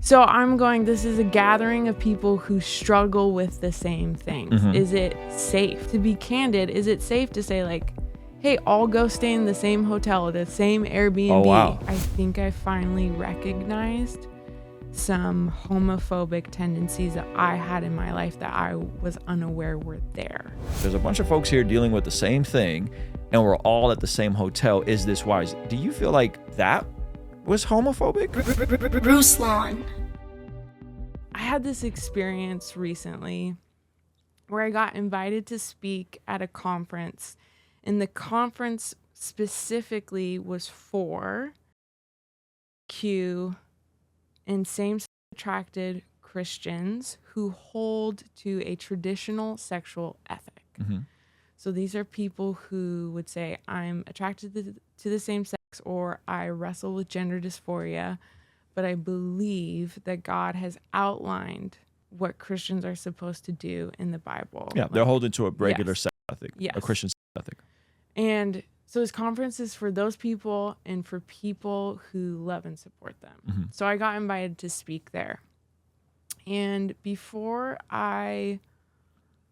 So I'm going, this is a gathering of people who struggle with the same things. Is it safe? To be candid, is it safe to say like, hey, all go stay in the same hotel, the same Airbnb? Oh, wow. I think I finally recognized some homophobic tendencies that I had in my life that I was unaware were there. There's a bunch of folks here dealing with the same thing, and we're all at the same hotel. Is this wise? Do you feel like that was homophobic? Ruslan. I had this experience recently where I got invited to speak at a conference, and the conference specifically was for Q and same-sex attracted Christians who hold to a traditional sexual ethic. So these are people who would say, I'm attracted to the same sex, or I wrestle with gender dysphoria, but I believe that God has outlined what Christians are supposed to do in the Bible. Yeah, they're holding to a regular Yes. sex ethic, Yes. a Christian sex ethic. And so this conference is for those people and for people who love and support them. So I got invited to speak there. And before I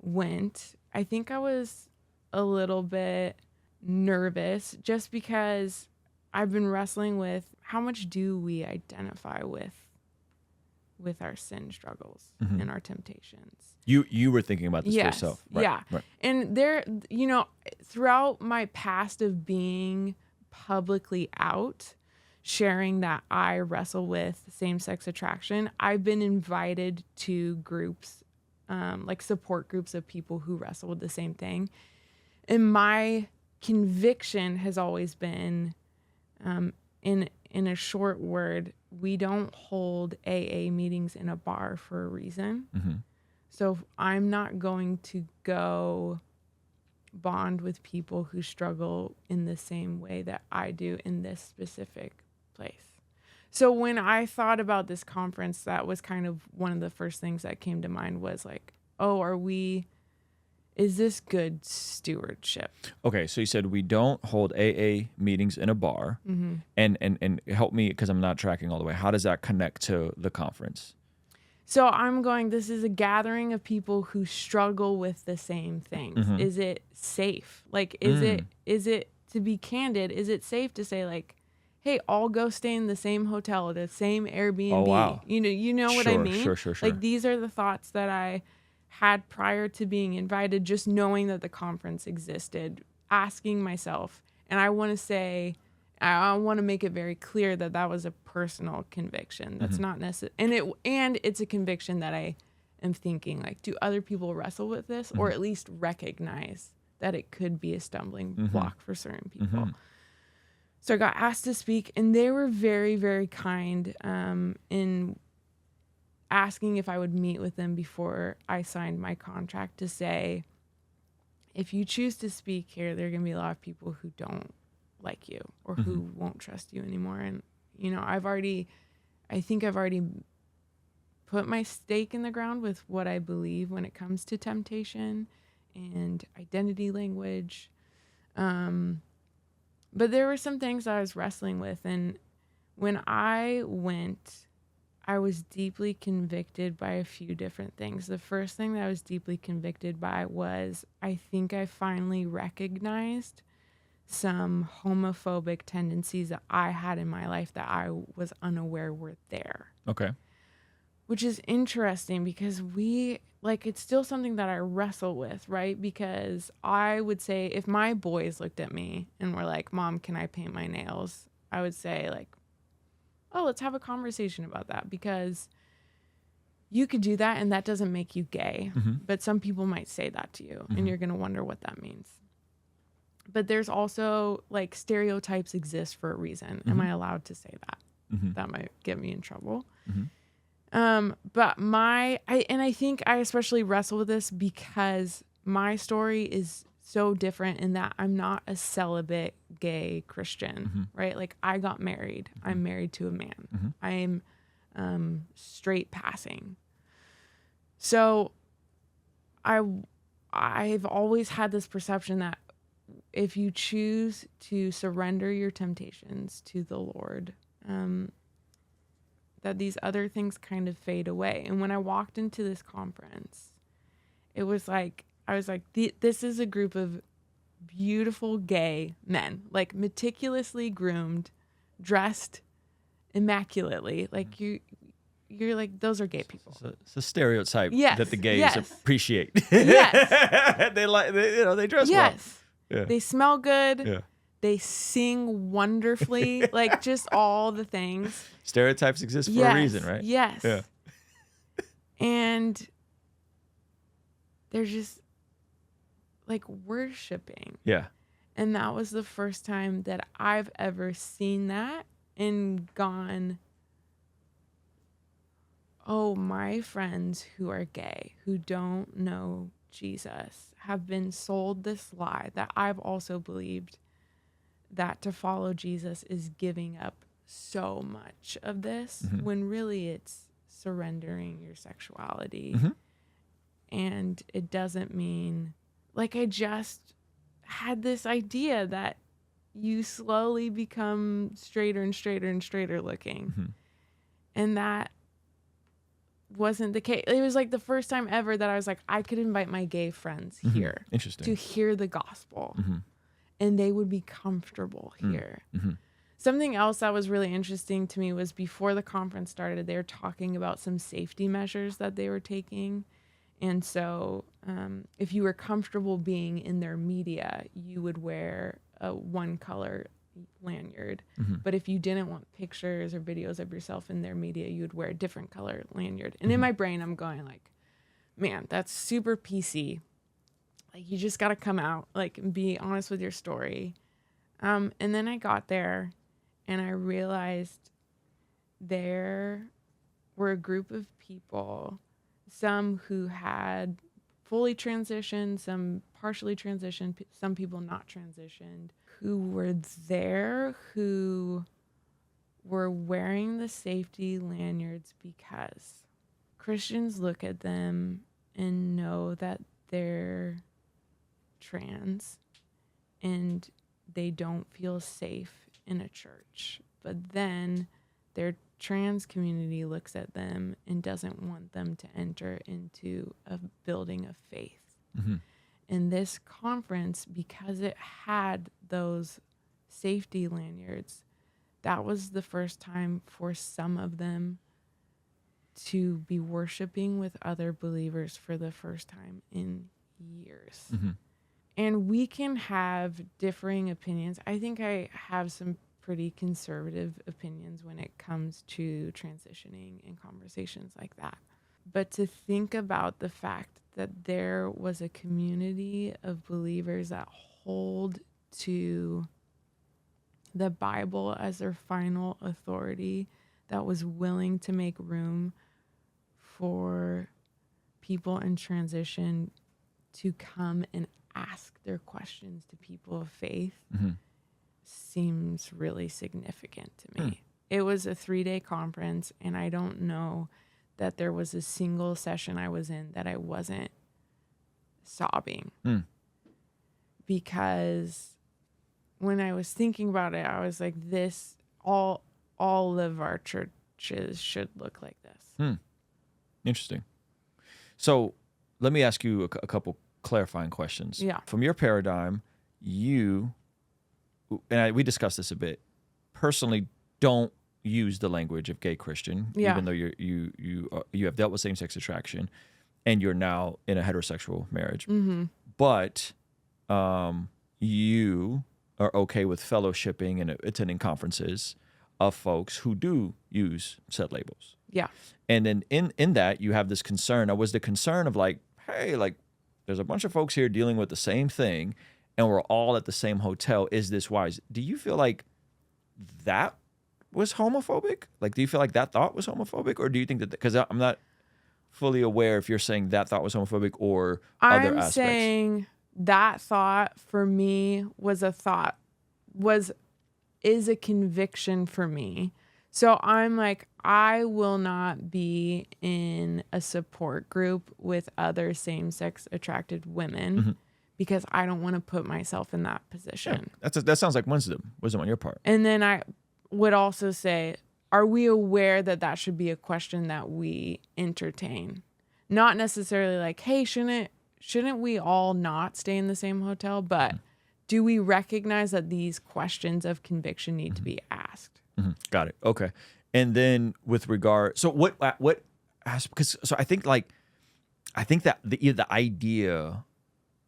went, I think I was a little bit nervous just because I've been wrestling with how much do we identify with our sin struggles and our temptations. You were thinking about this for Yes. yourself. Right, Yeah. right. And there, you know, throughout my past of being publicly out, sharing that I wrestle with same-sex attraction, I've been invited to groups, like support groups of people who wrestle with the same thing. And my conviction has always been, in a short word, we don't hold AA meetings in a bar for a reason. So I'm not going to go bond with people who struggle in the same way that I do in this specific place. So when I thought about this conference, that was kind of one of the first things that came to mind was like, oh, is this good stewardship? Okay, so you said we don't hold AA meetings in a bar, and help me because I'm not tracking all the way. How does that connect to the conference? So I'm going, this is a gathering of people who struggle with the same things. Is it safe? Like, is it, to be candid, is it safe to say like, hey, all go stay in the same hotel, the same Airbnb? Oh, wow. You know what I mean? Sure. Like, these are the thoughts that I had prior to being invited, just knowing that the conference existed, asking myself. And I want to say, I want to make it very clear that that was a personal conviction. That's not necessary. And it's a conviction that I am thinking, like, do other people wrestle with this or at least recognize that it could be a stumbling block for certain people? So I got asked to speak, and they were very, very kind in asking if I would meet with them before I signed my contract to say, if you choose to speak here, there are going to be a lot of people who don't like you or who won't trust you anymore. And, you know, I think I've already put my stake in the ground with what I believe when it comes to temptation and identity language. But there were some things I was wrestling with. And when I went, I was deeply convicted by a few different things. The first thing that I was deeply convicted by was I think I finally recognized some homophobic tendencies that I had in my life that I was unaware were there. Okay. Which is interesting because it's still something that I wrestle with, right? Because I would say if my boys looked at me and were like, Mom, can I paint my nails? I would say like, oh, let's have a conversation about that, because you could do that and that doesn't make you gay. But some people might say that to you and you're going to wonder what that means. But there's also like stereotypes exist for a reason. Am I allowed to say that? That might get me in trouble. But I think I especially wrestle with this because my story is so different in that I'm not a celibate gay Christian, right? Like I got married. I'm married to a man. I'm straight passing. So I've always had this perception that if you choose to surrender your temptations to the Lord, that these other things kind of fade away. And when I walked into this conference, it was like, I was like, this is a group of beautiful gay men, like meticulously groomed, dressed immaculately. Like you're like, those are gay people. It's a stereotype Yes, that the gays yes. appreciate. Yes. They dress Yes. well. Yeah. They smell good. Yeah. They sing wonderfully. Like just all the things. Stereotypes exist for a reason, right? Yes. Yeah. And they're just like worshiping. Yeah. And that was the first time that I've ever seen that and gone, oh, my friends who are gay, who don't know Jesus, have been sold this lie that I've also believed, that to follow Jesus is giving up so much of this, when really it's surrendering your sexuality. And it doesn't mean, like, I just had this idea that you slowly become straighter and straighter and straighter looking. And that wasn't the case. It was like the first time ever that I was like, I could invite my gay friends here to hear the gospel, and they would be comfortable here. Something else that was really interesting to me was before the conference started, they were talking about some safety measures that they were taking. And so if you were comfortable being in their media, you would wear a one color lanyard. But if you didn't want pictures or videos of yourself in their media, you would wear a different color lanyard. And in my brain, I'm going like, man, that's super PC. Like, you just got to come out, like, and be honest with your story. And then I got there and I realized there were a group of people, some who had fully transitioned, some partially transitioned, some people not transitioned, who were there, who were wearing the safety lanyards because Christians look at them and know that they're trans and they don't feel safe in a church. But then their trans community looks at them and doesn't want them to enter into a building of faith. And this conference, because it had those safety lanyards, that was the first time for some of them to be worshiping with other believers for the first time in years. And we can have differing opinions. I think I have some pretty conservative opinions when it comes to transitioning in conversations like that. But to think about the fact that there was a community of believers that hold to the Bible as their final authority, that was willing to make room for people in transition to come and ask their questions to people of faith, seems really significant to me. It was a 3-day conference, and I don't know that there was a single session I was in that I wasn't sobbing. Because when I was thinking about it, I was like, this, all of our churches should look like this. Interesting. So let me ask you a couple clarifying questions. Yeah. From your paradigm, you, and we discussed this a bit, personally don't use the language of gay Christian, even though you have dealt with same-sex attraction and you're now in a heterosexual marriage. But you are okay with fellowshipping and attending conferences of folks who do use said labels. Yeah. And then in that, you have this concern. Now, was the concern of like, hey, like, there's a bunch of folks here dealing with the same thing and we're all at the same hotel. Is this wise? Do you feel like that was homophobic? Like, do you feel like that thought was homophobic? Or do you think that, because I'm not fully aware if you're saying that thought was homophobic or other aspects. I'm saying that thought for me was a thought, is a conviction for me. So I'm like, I will not be in a support group with other same-sex attracted women because I don't want to put myself in that position. Yeah, that sounds like wisdom on your part. And then I would also say, are we aware that that should be a question that we entertain? Not necessarily like, hey, shouldn't we all not stay in the same hotel? But do we recognize that these questions of conviction need to be asked? Got it. Okay. And then with regard, so what, because so I think that the idea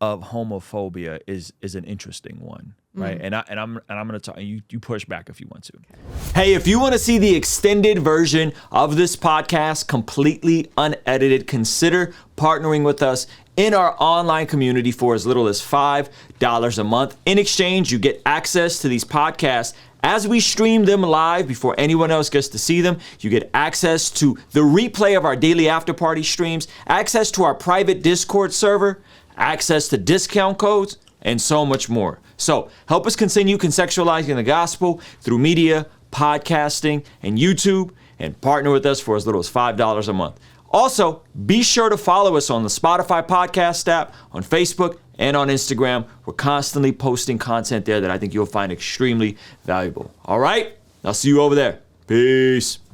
of homophobia is an interesting one, right? And I'm gonna talk. You push back if you want to. Okay. Hey, if you want to see the extended version of this podcast, completely unedited, consider partnering with us in our online community for as little as $5 a month. In exchange, you get access to these podcasts as we stream them live before anyone else gets to see them. You get access to the replay of our daily after party streams, access to our private Discord server, access to discount codes, and so much more. So help us continue contextualizing the gospel through media, podcasting, and YouTube, and partner with us for as little as $5 a month. Also, be sure to follow us on the Spotify podcast app, on Facebook, and on Instagram. We're constantly posting content there that I think you'll find extremely valuable. All right, I'll see you over there. Peace.